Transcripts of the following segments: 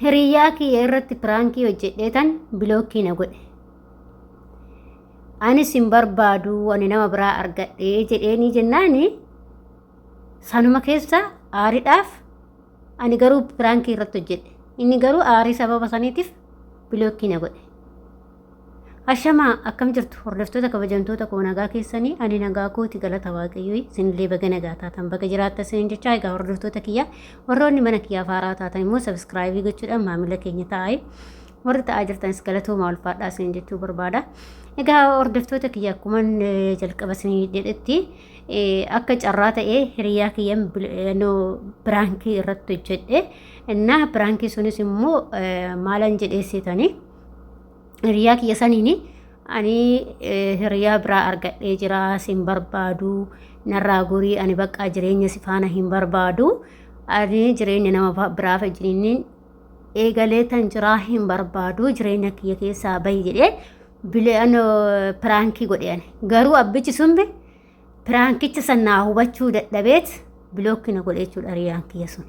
hiriyaa kiyya irratti piraankii hojjedheetan bilookii na godhe. Anis hin barbaadu ani nama biraa argadhee jedheeni jennaani sanuma keessa aariidhaaf ani garuu piraankii irratti hojjedhe. Inni garuu aarii sababa saniitiif bilookii na godhe. Ashamaa akkam jirtu hordoftoota kabajamtoota koo nagaa keessanii ani nagaa kooti galata waaqayyoo isinillee baga nagaa taatan baga jiraatta isin jechaa egaa hordoftoota kiyya warroonni mana kiyyaa faaraa taatan immoo sabskraayibii gochuudhaan maamila keenya ta'aa warri ta'aa jirtanis galatoomaa ulfaadhaa isin jechuu barbaada. Egaa hordoftoota kiyya akkuma jalqaba isin jedhetti akka carraa ta'ee hiriyaa kiyyan piraankii irratti hojjedhe እና piraankii sunis immoo maalan jedheessitanii hiriyaa kiyya saniini ani hiriyaa biraa argadhee jira sin barbaadu narraa gorii ani bakka jireenya si faana hin barbaadu ani jireenya nama biraa fajjiniin eegalee tan jiraa hin barbaadu jireenya kiyya keessaa bahi jedhee bileen piraankii godheen garuu abbichi sunbe piraankicha sanaa hubachuu dadhabeet bilookii na godhee jechuudha hiriyaan kiyya sun.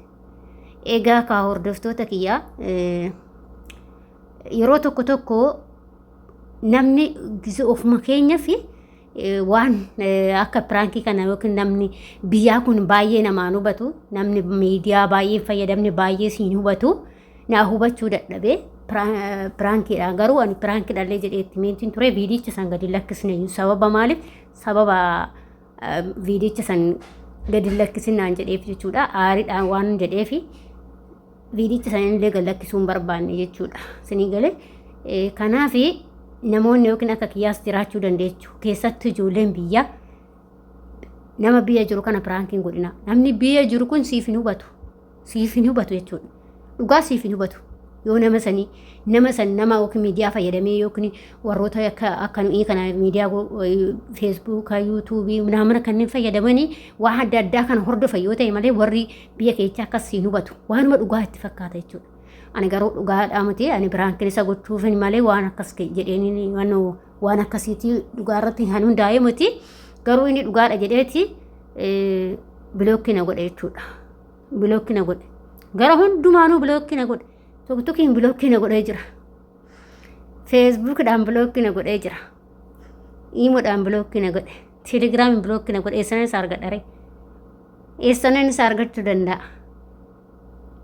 Egaa ka hordoftoota kiyya yeroo tokko namni gize ofuma keenya fi waan akka piraankii kana yookiin namni biyyaa kun baay'ee namaan hubatu namni miidiyaa baay'ee fayyadamne baay'ee siin hubatu naa hubachuu dadhabee piraankiidha garuu ani piraankiidhallee jedheetti meentiin ture viidicha san gadi lakkisne sababa maaliif sababa viidicha san gadi lakkisinaan jedheef jechuudha aariidhaan waan jedheefi viidicha san illee gadi lakkisuun barbaanne jechuudha sinii galee kanaaf namoonni yookiin akka kiyyaas jiraachuu dandeechu keessatti ijoolleen biyya nama biyya jiru kana piraankiin godhina namni biyya jiru kun siif hin hubatu jechuudha dhugaa siif hin hubatu yoo nama san nama yookiin miidiyaa fayyadamee yookiin warroota akka nuyi kana miidiyaa feesbuukaa yuutuubii naamana kanneen fayyadamanii waan adda addaa kana hordofan yoo ta'e malee warri biyya keessa akkas hin hubatu waanuma dhugaa itti fakkaata jechuudha. Ani garuu dhugaadhaa miti ani piraankii isa gochuuf malee waan akkas jedheeni waan akkasiiti dhugaa irratti kan hundaa'e miti garuu inni dhugaadha jedheeti bilookii na godhe jechuudha. Bilookii na godhe gara hundumaanuu bilookii na godhe tokkiin bilookii na godhee jira. Feesbuukidhaan bilookii na godhee jira. Iimoodhaan bilookii na godhe. Telegiraamiin bilookii na godhe eessanan isa argadhare. Eessanan isa argachuu danda'a.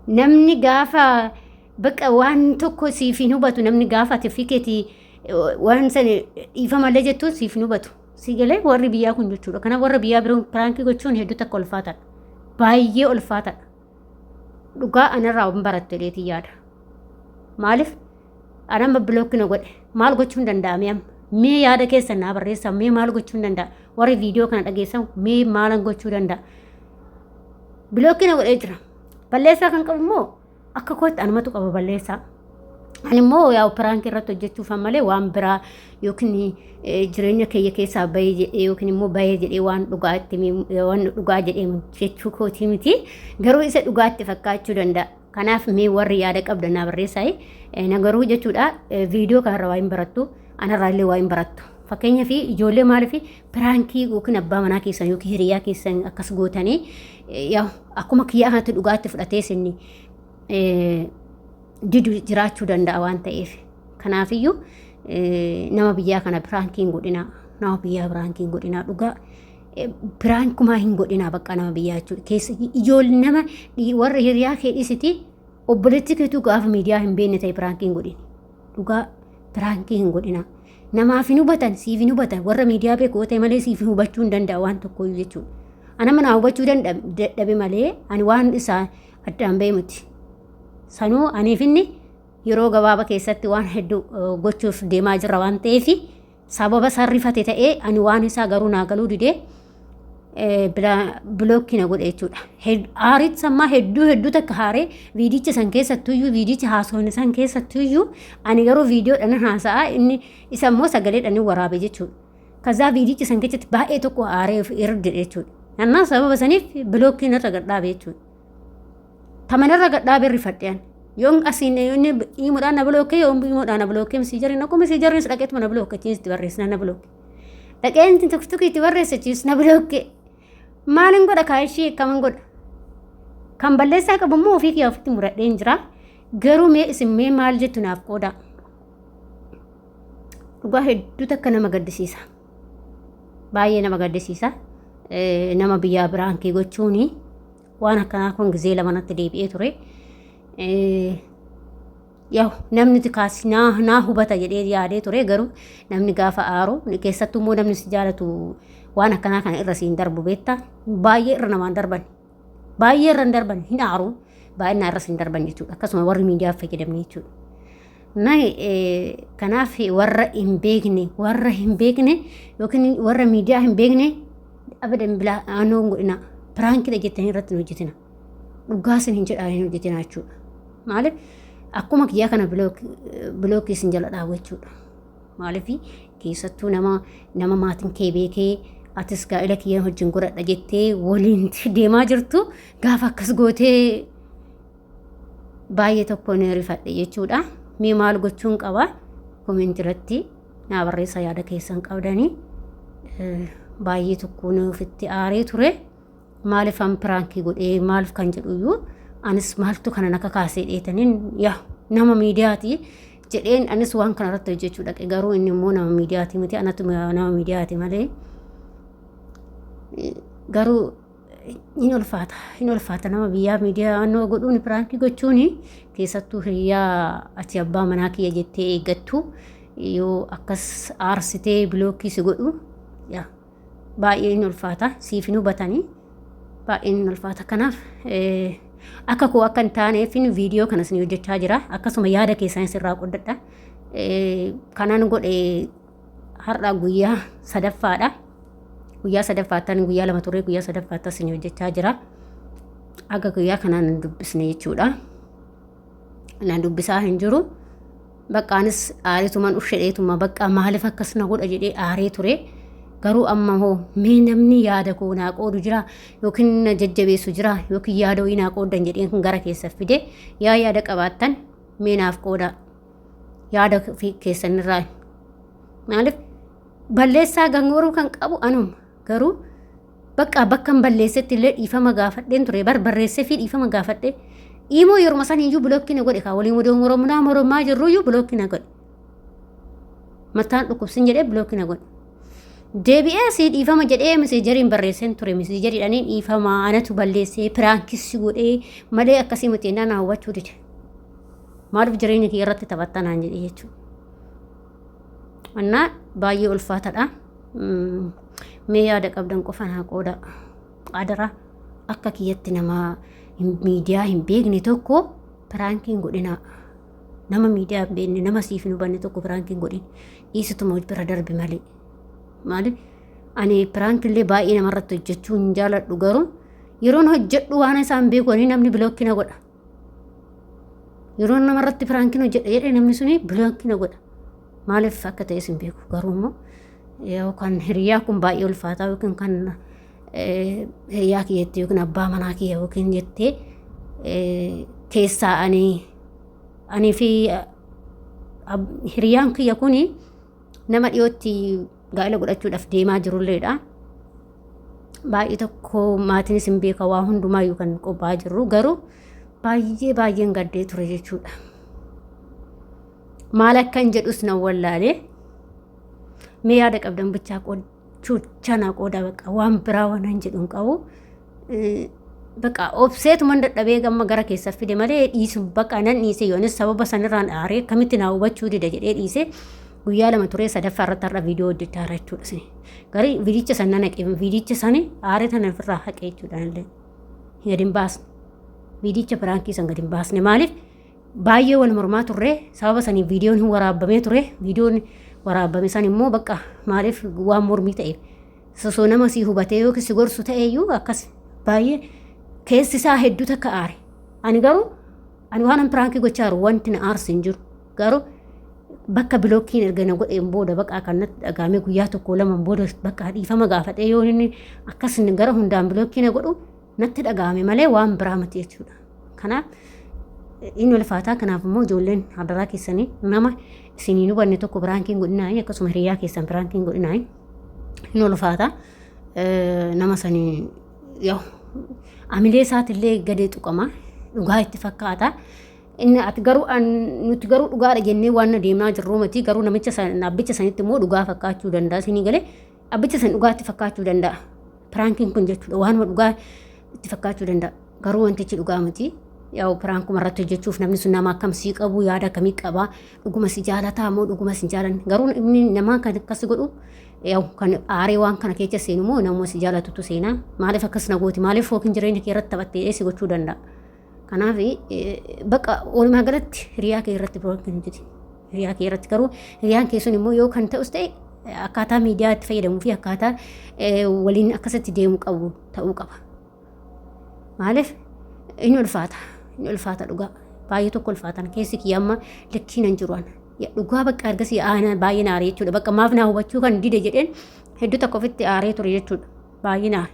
Namni gaafa bakka waan tokko siif hin hubatu namni gaafa ati fiikeetii waan san dhiifamallee jettuun siif hin hubatu. Si galee warri biyyaa kun jechuudha. Kanaaf warra biyyaa biroon piraankii gochuun hedduu takka ulfaataadha. Baay'ee ulfaataadha. Dhugaa anarraa waan baratte dheetii yaada. Maaliif anama bilookii na godhe maal gochuun danda'ame amma mee yaada keessan naa barreessaa mee maal gochuun danda'a warri viidiyoo kana dhageessan mee maalan gochuu danda'a bilookii na godhee jira. Balleessaa kan qabu immoo akka kootti anumatu qaba balleessaa. Ani immoo yaa piraankii irratti hojjechuuf malee waan biraa yookiin jireenya kiyya keessaa bahee jedhee yookiin immoo bahee jedhee waan dhugaa jedhee jechuu kootii miti garuu isa dhugaatti fakkaachuu danda'a. Kanaaf mee warri yaada qabdan naa barreessaa na garuu jechuudha viidiyoo kanarra waa hin barattu anarraa illee waa hin barattu. Fakkeenyaa fi ijoollee maaliif piraankii yookiin abbaa manaa keessan yookiin hiriyaa keessan akkas gootanii akkuma kiyyaa kanatti dhugaatti fudhatee sinni didu jiraachuu danda'a waan ta'eef. Kanaafiyyuu nama biyyaa kana piraankiin godhina nama biyyaa piraankiin godhina dhugaa piraankumaa hin godhina bakka nama biyyaa jechuudha. Keessa ijoollee nama warra hiriyaa keedhisiti obboleetti keetu gaafa miidiyaa hin beekne ta'e piraankiin godhini dhugaa piraankiin hin godhina. Namaaf hin hubatan siif hin hubatan warra miidiyaa beeku ta'e malee siif hubachuu hin danda'a waan tokko jechuudha. Ana mana hubachuu dadhabe malee ani waan isaa addaan bahee miti. Sanuu aniif inni yeroo gabaabaa keessatti waan hedduu gochuuf deemaa jirra waan ta'eef sababa sarrifate ta'ee ani waan isaa garuu naa galuu didee bilookii na godhe jechuudha. Aariit sammaa hedduu takka haaree viidicha san keessattuyyuu viidicha haasofne san keessattuyyuu ani garuu viidiyoodhaan haasa'a inni isa immoo sagaleedhaan waraabe jechuudha. Kazaa viidicha san keessatti baay'ee tokko haaree irra jechuudha. Annaa sababa saniif bilookii narra gadhaabe jechuudha. Tamanarra gadhaabe rifadheen yoon asiin yoonni iimoodhaan na bilookee yoon iimoodhaan na bilookee si jarri akkuma si jarri dhaqeetuma na bilookachiis itti barreessina na bilookee. Dhaqeen tokko itti barreessachiis na bilookee. Maalin godha kaayishii kaman godha kan balleessaa qabu immoo ofii kiyyaa ofitti muradheen jira garuu mee isin mee maal jettu naaf qooda. Dhugaa hedduu takka nama gaddisiisa. Baay'ee nama gaddisiisa. Nama biyyaa biraankii gochuuni waan akkanaa kun gizee lamanatti deebi'ee ture. Yaw namni kaas naa hubata jedhee yaadee ture garuu namni gaafa aaru keessattuu immoo namni si jaalatu waan akkanaa kana irra siin darbu beektaa baay'ee irra namaan darban baay'ee irra hin darban hin aaru baay'inaa irra siin darban jechuudha akkasuma warri miidiyaa fayyadamne jechuudha. Kanaaf warra hin beekne yookiin warra miidiyaa hin beekne abadan bilaa aanoo godhina piraankii jettanii irratti hin hojjetina dhugaasin hin jedhaan hin hojjetina jechuudha. Maaliif akkuma kiyyaa kana bilookii isin jala dhaabu jechuudha. Maaliif keessattuu nama maatiin kee beekee atis gaa'ela kiyyaa wajjin godhadha jettee waliin deemaa jirtu gaafa akkas gootee baay'ee tokko ni rifadhe jechuudha. Mee maal gochuun qaba koomenti irratti naa barreessaa yaada keessan qabdanii baay'ee tokko ofitti aaree ture maaliif an piraankii godhee maaliif kan jedhuyyuu anis maaltu kana naka kaasee dheetaniin yaa nama miidiyaati jedheen anis waan kana irratti hojjechuu dhaqe garuu inni immoo nama miidiyaati miti anatu nama miidiyaati malee garuu hin ulfaata nama biyyaa miidiyaa annoo godhuun piraankii gochuun keessattuu hiriyaa ati abbaa manaa kiyya jettee eeggattu yoo akkas aarsitee bilookii si godhu baay'ee hin ulfaata siif hin hubatanii baay'ee hin ulfaata. Kanaaf akka koo akka hin taaneef viidiyoo kana isin hojjechaa jira akkasuma yaada keessan sirraa qoddadha. Kanaan godhe har'a guyyaa sadaffaadha. Guyyaa sadaffaattan guyyaa lama turee guyyaa sadaffaattas isin hojjechaa jira. Aga guyyaa kanaan dubbisne jechuudha. Naan dubbisaa hin jiru. Baqqaanis aareetumaan uffadheetuma bakka maaliif akkas na godha jedhee aaree ture. Garuu amma hoo mee namni yaada koo naa qoodu jira yookiin na jajjabeessu jira yookiin yaada wayii naa qoodan jedheen kun gara keessa fide yaa yaada qabaattan mee naaf qooda yaada keessanirraa. Maaliif balleessaa gangooruu kan qabu anuma garuu bakka balleessetti illee dhiifama gaafadheen ture barreessee fi dhiifama gaafadhee immoo yeroo san iyyuu bilookii na godhe kaa waliin mormaa jirruyyuu bilookii na godhe mataan dhukkubsin jedhee bilookii na godhe. Deebi'ee si dhiifama jedhee miseejeriin barreesseen ture miseejeriidhaaniin dhiifama anatu balleessee piraankissi godhee malee akkasii miti naa hubachuu dide maaliif jireenya kee irratti taphattanaan jedhee jechuudha. Annaa baay'ee ulfaatadha. Mee yaada qabdan qofa naa qooda adara akka kiyyatti nama miidiyaa hin beekne tokko piraankiin godhina nama miidiyaa hin beekne nama siif hin hubanne tokko piraankiin godhin dhiisituma bira darbi malee. Maaliif ani piraankiillee baay'ee namarratti hojjechuu hin jaaladhu garuu yeroon hojjedhu waan isaan beekanii namni bilookii na godha. Yeroon namarratti piraankiin hojjedha jedhee namni suni bilookii na godha. Maaliif akka ta'es hin beeku garuu immoo yookaan hiriyaa kun baay'ee ulfaataa yookiin kan hiriyaa kiyyatte yookiin abbaa manaa kiyya yookiin jettee keessaa ani fi hiriyaan kiyya kun nama dhiyootti gaa'ela godhachuudhaaf deemaa jirulleedha. Baay'ee tokko maatiinis hin beeka waa hundumaayyuu kan qophaa jirru garuu baay'een gaddee ture jechuudha. Maal akkan jedhus na wallaalee mee yaada qabdan bichaa qochuucha qooda bakka waan biraa waan hin jedhu hin qabu. Bakka obseetuman dadhabee gamma gara keessa fide malee dhiisu bakka nan dhiise yoonis sababa sanirraan aaree akkamitti naa hubachuu dida jedhee dhiise guyyaa lama turee sadaffaa irratti har'a viidiyoo hojjechaa jira jechuudha. Garii viidicha sana naqee viidicha sani aaree tana ofirraa haqee jechuudhaan illee gadi hin baasne viidicha piraankii san gadi hin baasne maaliif baay'ee wal mormaa turre sababa sanii viidiyoon hin waraabamee ture viidiyoon waraabame san immoo bakka maaliif waan mormii ta'eef sosoo nama si hubatee yookiin si gorsu ta'eeyyuu akkas baay'ee keessi isaa hedduu takka aare. Ani garuu ani waan piraankii gochaa jiru wanti na aarsi hin jiru garuu bakka bilookiin erga na godheen booda bakka kanatti dhagaamee guyyaa tokko lama booda bakka dhiifama gaafadhee yoo inni akkas gara hundaan bilookii na godhu natti dhagaame malee waan biraa miti jechuudha. Kanaaf inni ulfaataa kanaaf immoo ijoolleen hadaraa keessanii nama isinii hubanne tokko piraankiin godhinaa akkasuma hiriyaa keessan piraankiin godhinaa inni ulfaataa nama sanii yoo amilee isaatillee gadee tuqama dhugaa itti fakkaata. inni ati garuu nuti garuu dhugaadha jennee waan deemaa jirru miti garuu namicha abbicha sanitti immoo dhugaa fakkaachuu danda'a sinii galee abbicha san dhugaatti fakkaachuu danda'a piraankiin kun jechuudha waanuma dhugaa itti fakkaachuu danda'a garuu wantichi dhugaa miti yaa'u piraankuma irratti hojjechuuf namni sun nama akkamsii qabu yaada akkamii qabaa dhuguma si jaalataa moo dhuguma si jaalanne garuu inni namaa kan akkas godhu yaa'u kan aaree waan kana keessa seenu moo namuma si jaalatutu seenaa maaliif akkas na gooti maaliif fookin jireenya kee irratti taphattee si gochuu danda'a kanaaf bakka walumaa galatti hiriyaa kee irratti pirookin hojjeti hiriyaa kee irratti garuu hiriyaan kee sun immoo yoo kan ta'us ta'e akkaataa miidiyaa itti fayyadamuu fi akkaataa waliin akkasitti deemu qabu ta'uu qaba maaliif inni ulfaata dhugaa baay'ee tokko ulfaatan keessi kiyyaamma likkii nan jiruan dhugaa bakka argasii baay'ee naaree jechuudha bakka maaf naa hubachuu kan dide jedheen hedduu tokko ofitti aaree ture jechuudha baay'ee naare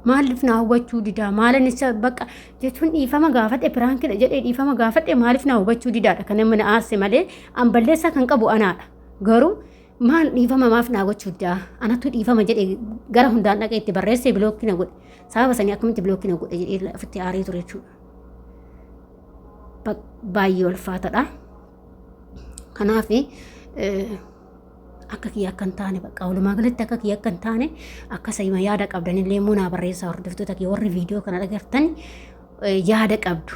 maaliif naa hubachuu didaa maalin isa bakka jechuun dhiifama gaafadhe piraankidha jedhee dhiifama gaafadhe maaliif naa hubachuu didaadha kan namni na aarse malee an balleessaa kan qabu anaadha garuu maal dhiifama maaf naa gochuu didaa anatu dhiifama jedhee gara hundaan dhaqee itti barreessee bilookkina godhe sababa sanii akkamitti bilookkina godhe jedhee ofitti aaree ture jechuudha baay'ee ulfaatadha kanaaf akka kiyya akka hin taane bakka walumaa galatti akka kiyya akka hin taane akka sayima yaada qabdanillee immoo naa barreessaa hordoftoota kee warri viidiyoo kana dhagartan yaada qabdu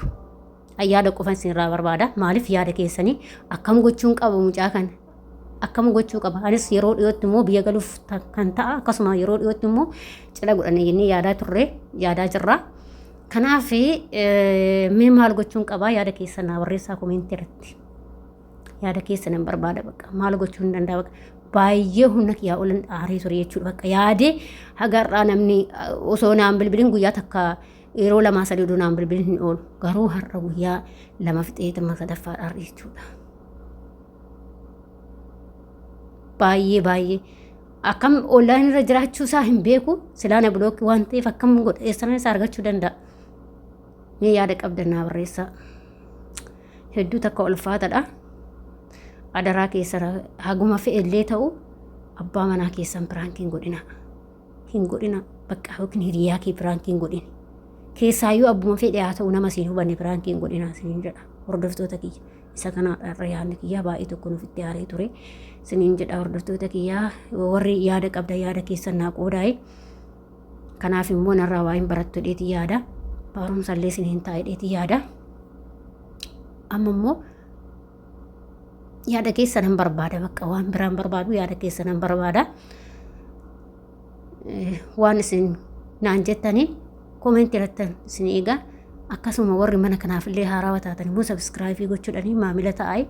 yaada qofan isinirraa barbaada maaliif yaada keessanii akkam gochuun qaba mucaa kana akkam gochuu qaba anis yeroo dhiyootti immoo biyya galuuf kan ta'a akkasuma yeroo dhiyootti immoo cidha godhanne jennee yaadaa jirra kanaaf mee maal gochuun qaba yaada keessan naa barreessaa koomeentii irratti yaada keessan hin barbaada bakka maal gochuu hin danda'a bakka baay'ee humna kiyyaa olan aaree ture jechuudha bakka yaadee hagarraa namni osoo naan bilbilin guyyaa takka yeroo 2-3 odoo naan bilbilin hin oolu garuu har'a guyyaa 2 fixeetama sadaffaadhaan jechuudha baay'ee akkam onlaayinii irra jiraachuu isaa hin beeku silaana bilookii waan ta'eef akkam godheessana isaa argachuu danda'a mee yaada qabdannaa barreessaa hedduu takka ulfaatadha adaraa keessan haguma fe'ellee ta'u abbaa manaa keessan piraankiin hin godhina bakka yookiin hiriyaa kee piraankiin godhini keessaayyuu abbuma fedhe haa ta'u nama siin hubanne piraankiin godhina siniin jedha hordoftoota kiyya isa kanaadha yaadni kiyyaa baay'ee tokko nuuf itti aaree ture siniin jedha hordoftoota kiyyaa warri yaada qabda yaada keessan naa qoodaa'e kanaaf immoo narraa waa hin barattu dheetii yaada barumsallee siniin taa'e dheetii yaada amma immoo yaada keessan hin barbaada bakka waan biraan barbaadu yaada keessan hin barbaada waan isin naan jettanii koomentii irratti isin eegaa akkasuma warri mana kanaaf illee haarawaa taatan immoo sabskraaybii gochuudhaan maamila ta'aa